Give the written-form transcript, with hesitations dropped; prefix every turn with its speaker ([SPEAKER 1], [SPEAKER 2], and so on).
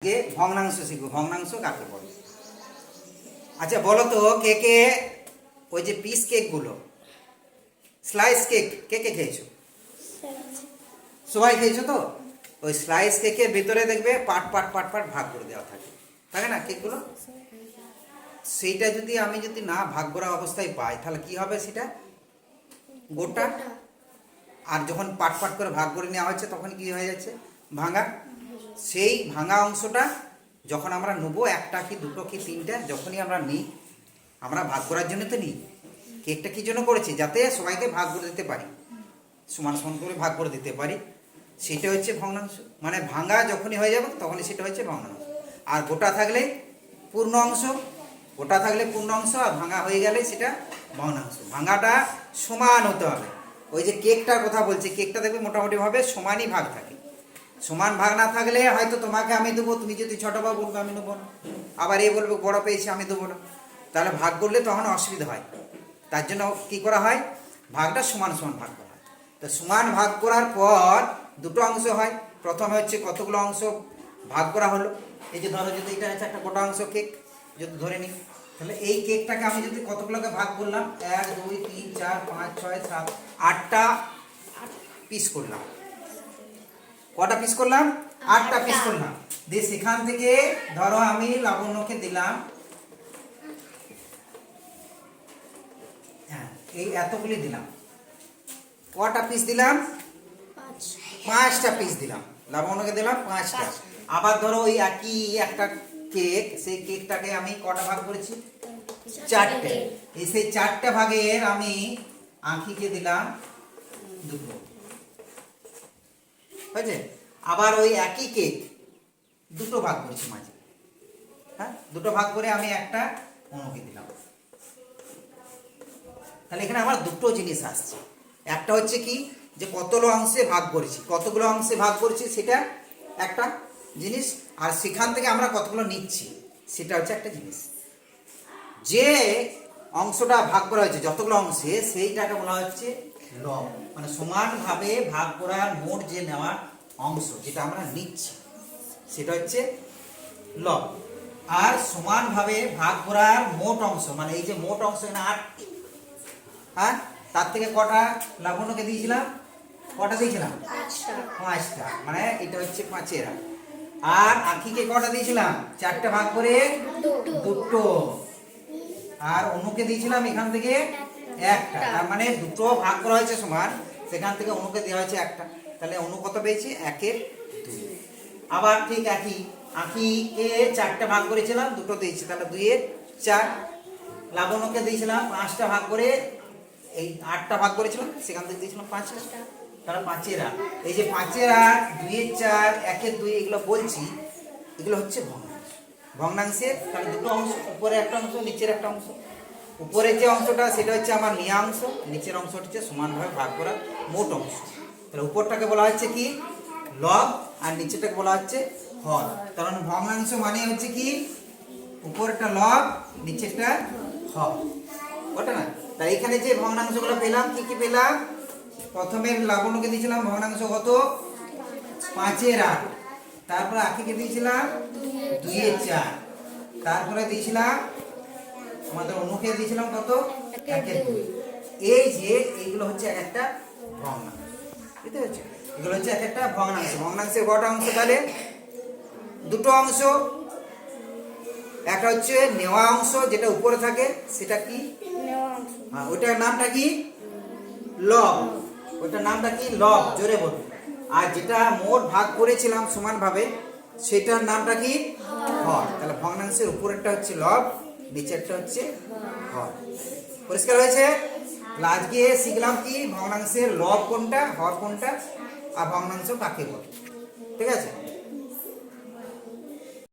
[SPEAKER 1] আজকে ভগ্নাংশ শিখবো। ভগ্নাংশ কাকে বলে? আচ্ছা বলো তো, কে কে ওই যে পিস কেকগুলো, স্লাইস কেক, কে কে খেয়েছো? সবাই খেয়েছো তো? ওই স্লাইস কেকের ভিতরে দেখবে পাট পাট পাট পাট ভাগ করে দেওয়া থাকে না কেকগুলো? সেইটা যদি আমি না ভাগ করা অবস্থায় পাই তাহলে কি হবে? সেটা গোটা। আর যখন পাট পাট করে ভাগ করে নেওয়া হচ্ছে তখন কি হয়ে যাচ্ছে? ভাঙা। সেই ভাঙা অংশটা যখন আমরা নেবো, একটা কি দুটো কি তিনটা, যখনই আমরা নিই, আমরা ভাগ করার জন্য তো নিই। কেকটা কি জন্য করেছি? যাতে সবাইকে ভাগ করে দিতে পারি, সমান সমান করে ভাগ করে দিতে পারি। সেটা হচ্ছে ভগ্নাংশ। মানে ভাঙা যখনই হয়ে যাবে তখনই সেটা হচ্ছে ভগ্নাংশ। আর গোটা থাকলে পূর্ণ অংশ, গোটা থাকলে পূর্ণ অংশ, আর ভাঙা হয়ে গেলে সেটা ভগ্নাংশ। ভাঙাটা সমান হতে হবে। ওই যে কেকটার কথা বলছি, কেকটা দেখবে মোটামুটি ভাবে সমানই ভাগ থাকে। সমান ভাগ না থাকলে হয়তো তোমাকে আমি দেবো, তুমি যদি ছোটো বা বলবে আমি নেবো না, আবার এ বলবে বড় পেয়েছি আমি দেবো না, তাহলে ভাগ করলে তখন অসুবিধা হয়। তার জন্য কি করা হয়? ভাগটা সমান সমান ভাগ করা হয়। তো সমান ভাগ করার পর দুটো অংশ হয়। প্রথমে হচ্ছে কতগুলো অংশ ভাগ করা হলো। এই যে ধরো যদি এটা হচ্ছে একটা গোটা অংশ কেক, যদি ধরে নিই, তাহলে এই কেকটাকে আমি যদি কতগুলোকে ভাগ করলাম, 1 2 3 4 5 6 7 8টা পিস করলাম। কটা পিস করলাম? 8টা পিস করলাম। দিয়ে সেখান থেকে ধরো আমি লাবণ্যকে দিলাম, হ্যাঁ এই এতগুলি দিলাম। কটা পিস দিলাম? 5টা পিস দিলাম। লাবণ্যকে দিলাম 5টা। আবার ধরো ওই একই একটা কেক, সেই কেকটাকে আমি কটা ভাগ করেছি? 4টে। এই সেই 4টে ভাগের আমি আঁখিকে দিলাম 2টো, বুঝলে? আবার ওই একই কেক দুটো ভাগ করেছি মাঝে, হ্যাঁ দুটো ভাগ করে আমি একটা অনুকে দিলাম। তাহলে এখানে আমার দুটো জিনিস আসছে। একটা হচ্ছে কি, যে কতগুলো অংশে ভাগ করেছি, কতগুলো অংশে ভাগ করেছি সেটা একটা জিনিস, আর সেখান থেকে আমরা কতগুলো নিচ্ছি সেটা হচ্ছে একটা জিনিস। যে অংশটা ভাগ করা হয়েছে যতগুলো অংশে, সেইটাকে বলা হচ্ছে লব। মানে সমানভাবে ভাগ করার মোট যে নেওয়ার অংশ যেটা আমরা নিচ্ছি সেটা হচ্ছে লব। আর সমানভাবে ভাগ করার মোট অংশ, মানে এই যে মোট অংশ এখানে 8টি, হ্যাঁ তার থেকে কটা লাবণ্যকে দিয়েছিলাম? কটা দিয়েছিলাম? 5টা। মানে এটা হচ্ছে 5-এর। আর আঁখিকে কটা দিয়েছিলাম? 4টে ভাগ করে 2টো। আর অনুকে দিয়েছিলাম এখান থেকে 1টা। তার মানে দুটো ভাগ করা হয়েছে সমান, সেখান থেকে অনুকে দেওয়া হয়েছে 1টা। তাহলে অনু কত পেয়েছি? 1-এর 2। আবার ঠিক একই, আঁখিকে 4টে ভাগ করেছিলাম, 2টো দিয়েছি, তাহলে 2-এর 4। লাবণ্যকে দিয়েছিলাম 5টা ভাগ করে, এই 8টা ভাগ করেছিলাম, সেখান থেকে দিয়েছিলাম 5টা, তাহলে 5-এর 8। এই যে 5-এর 8, 2-এর 4, 1-এর 2 এগুলো বলছি, এগুলো হচ্ছে ভগ্নাংশ। ভগ্নাংশের তাহলে দুটো অংশ, উপরে একটা অংশ, নিচের একটা অংশ। উপরের যে অংশটা সেটা হচ্ছে আমার নেওয়া অংশ, নিচের অংশটা হচ্ছে সমানভাবে ভাগ করা মোট অংশ। তাহলে উপরটাকে বলা হচ্ছে কি? লব, আর নিচেরটাকে বলা হচ্ছে হর। কারণ ভগ্নাংশ মানে হচ্ছে কি, উপরটা লব, নিচেরটা হর, ওটা না? তাই এখানে যে ভগ্নাংশগুলো পেলাম, কি কি পেলাম? প্রথমে লাবণ্যকে দিয়েছিলাম ভগ্নাংশ কত? 5-এর 8। তারপরে আঁখিকে দিয়েছিলাম 2-এর 4। তারপরে দিয়েছিলাম আমাদের অনুকে দিয়েছিলাম কত? 1-এর 2। এই যে এইগুলো হচ্ছে এক একটা ভগ্নাংশ, বুঝতে পেরেছো? এগুলো হচ্ছে এক একটা ভগ্নাংশ। ভগ্নাংশের কটা অংশ? তাহলে দুটো অংশ। একটা হচ্ছে নেওয়া অংশ, যেটা উপরে থাকে, সেটা কি? ওইটার নামটা কি? লব। ওইটার নামটা কি? লব। জোরে বলুন। আর যেটা মোট ভাগ করেছিলাম সমানভাবে, সেটার নামটা কি? হর। তাহলে ভগ্নাংশের উপরেরটা হচ্ছে লব, নিচেরটা হচ্ছে হর। পরিষ্কার হয়েছে? আজকে শিখলাম কি, ভগ্নাংশের লব কোনটা, হর কোনটা, আর ভগ্নাংশ কাকে বলে। ঠিক আছে?